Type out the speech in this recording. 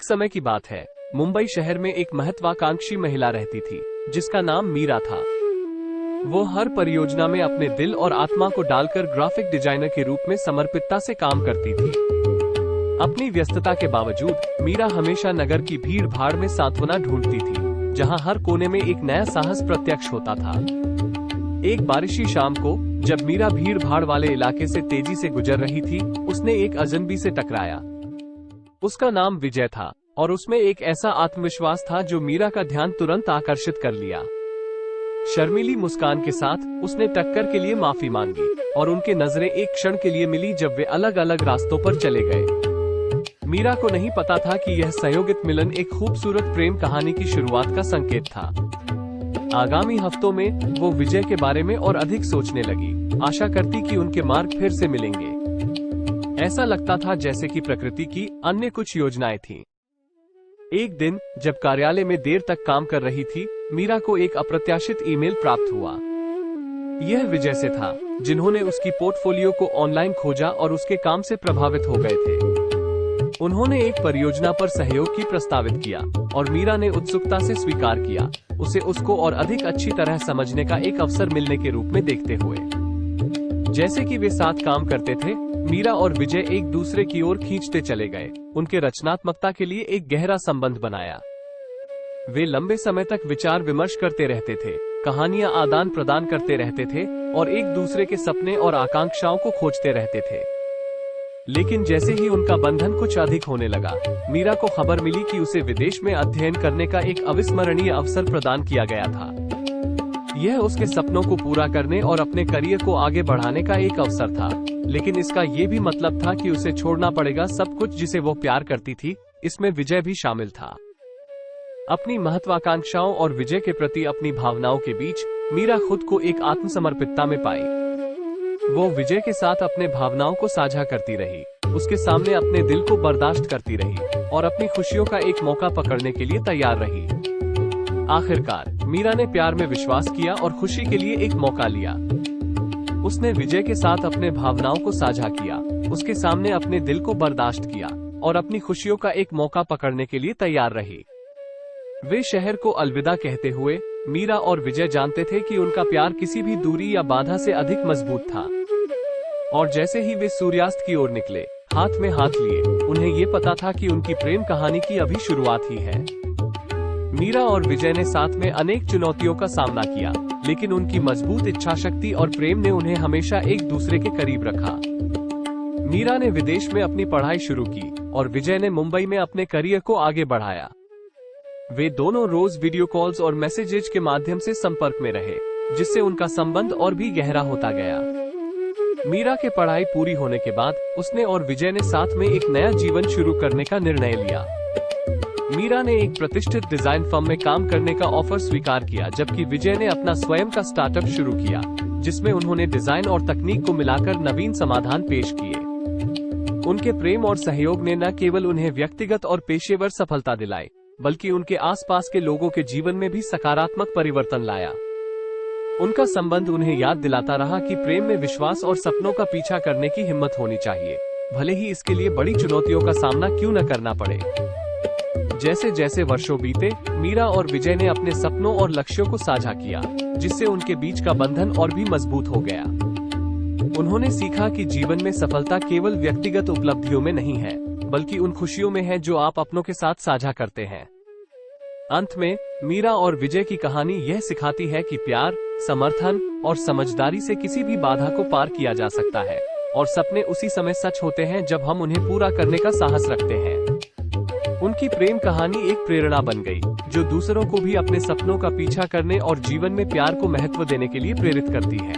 एक समय की बात है। मुंबई शहर में एक महत्वाकांक्षी महिला रहती थी जिसका नाम मीरा था। वो हर परियोजना में अपने दिल और आत्मा को डालकर ग्राफिक डिजाइनर के रूप में समर्पितता से काम करती थी। अपनी व्यस्तता के बावजूद मीरा हमेशा नगर की भीड़ भाड़ में सांत्वना ढूंढती थी, जहां हर कोने में एक नया साहस प्रत्यक्ष होता था। एक बारिशी शाम को जब मीरा भीड़ भाड़ वाले इलाके से तेजी से गुजर रही थी, उसने एक अजनबी से टकराया। उसका नाम विजय था और उसमें एक ऐसा आत्मविश्वास था जो मीरा का ध्यान तुरंत आकर्षित कर लिया। शर्मीली मुस्कान के साथ उसने टक्कर के लिए माफी मांगी और उनके नजरें एक क्षण के लिए मिली जब वे अलग अलग रास्तों पर चले गए। मीरा को नहीं पता था कि यह संयोगित मिलन एक खूबसूरत प्रेम कहानी की शुरुआत का संकेत था। आगामी हफ्तों में वो विजय के बारे में और अधिक सोचने लगी, आशा करती कि उनके मार्ग फिर से मिलेंगे। ऐसा लगता था जैसे कि प्रकृति की अन्य कुछ योजनाएं थीं। एक दिन जब कार्यालय में देर तक काम कर रही थी, मीरा को एक अप्रत्याशित ईमेल प्राप्त हुआ। यह विजय से था, जिन्होंने उसकी पोर्टफोलियो को ऑनलाइन खोजा और उसके काम से प्रभावित हो गए थे। उन्होंने एक परियोजना पर सहयोग की प्रस्तावित किया और मीरा ने उत्सुकता से स्वीकार किया, उसे उसको और अधिक अच्छी तरह समझने का एक अवसर मिलने के रूप में देखते हुए। जैसे कि वे साथ काम करते थे, मीरा और विजय एक दूसरे की ओर खींचते चले गए, उनके रचनात्मकता के लिए एक गहरा संबंध बनाया। वे लंबे समय तक विचार विमर्श करते रहते थे, कहानियां आदान प्रदान करते रहते थे और एक दूसरे के सपने और आकांक्षाओं को खोजते रहते थे। लेकिन जैसे ही उनका बंधन कुछ अधिक होने लगा, मीरा को खबर मिली कि उसे विदेश में अध्ययन करने का एक अविस्मरणीय अवसर प्रदान किया गया था। यह उसके सपनों को पूरा करने और अपने करियर को आगे बढ़ाने का एक अवसर था, लेकिन इसका ये भी मतलब था कि उसे छोड़ना पड़ेगा सब कुछ जिसे वो प्यार करती थी। इसमें विजय भी शामिल था। अपनी महत्वाकांक्षाओं और विजय के प्रति अपनी भावनाओं के बीच मीरा खुद को एक आत्मसमर्पितता में पाई। वो विजय के साथ अपने भावनाओं को साझा करती रही, उसके सामने अपने दिल को बर्दाश्त करती रही और अपनी खुशियों का एक मौका पकड़ने के लिए तैयार रही। आखिरकार मीरा ने प्यार में विश्वास किया और खुशी के लिए एक मौका लिया। उसने विजय के साथ अपने भावनाओं को साझा किया, उसके सामने अपने दिल को बर्दाश्त किया और अपनी खुशियों का एक मौका पकड़ने के लिए तैयार रही। वे शहर को अलविदा कहते हुए, मीरा और विजय जानते थे कि उनका प्यार किसी भी दूरी या बाधा से अधिक मजबूत था। और जैसे ही वे सूर्यास्त की ओर निकले, हाथ में हाथ लिए, उन्हें ये पता था कि उनकी प्रेम कहानी की अभी शुरुआत ही है। मीरा और विजय ने साथ में अनेक चुनौतियों का सामना किया, लेकिन उनकी मजबूत इच्छाशक्ति और प्रेम ने उन्हें हमेशा एक दूसरे के करीब रखा। मीरा ने विदेश में अपनी पढ़ाई शुरू की और विजय ने मुंबई में अपने करियर को आगे बढ़ाया। वे दोनों रोज वीडियो कॉल्स और मैसेजेज के माध्यम से संपर्क में रहे, जिससे उनका संबंध और भी गहरा होता गया। मीरा के पढ़ाई पूरी होने के बाद उसने और विजय ने साथ में एक नया जीवन शुरू करने का निर्णय लिया। मीरा ने एक प्रतिष्ठित डिजाइन फर्म में काम करने का ऑफर स्वीकार किया, जबकि विजय ने अपना स्वयं का स्टार्टअप शुरू किया, जिसमें उन्होंने डिजाइन और तकनीक को मिलाकर नवीन समाधान पेश किए। उनके प्रेम और सहयोग ने न केवल उन्हें व्यक्तिगत और पेशेवर सफलता दिलाई, बल्कि उनके आसपास के लोगों के जीवन में भी सकारात्मक परिवर्तन लाया। उनका संबंध उन्हें याद दिलाता रहा कि प्रेम में विश्वास और सपनों का पीछा करने की हिम्मत होनी चाहिए, भले ही इसके लिए बड़ी चुनौतियों का सामना क्यों न करना पड़े। जैसे जैसे वर्षों बीते, मीरा और विजय ने अपने सपनों और लक्ष्यों को साझा किया, जिससे उनके बीच का बंधन और भी मजबूत हो गया। उन्होंने सीखा कि जीवन में सफलता केवल व्यक्तिगत उपलब्धियों में नहीं है, बल्कि उन खुशियों में है जो आप अपनों के साथ साझा करते हैं। अंत में मीरा और विजय की कहानी यह सिखाती है कि प्यार, समर्थन और समझदारी से किसी भी बाधा को पार किया जा सकता है और सपने उसी समय सच होते हैं जब हम उन्हें पूरा करने का साहस रखते हैं। उनकी प्रेम कहानी एक प्रेरणा बन गई, जो दूसरों को भी अपने सपनों का पीछा करने और जीवन में प्यार को महत्व देने के लिए प्रेरित करती है।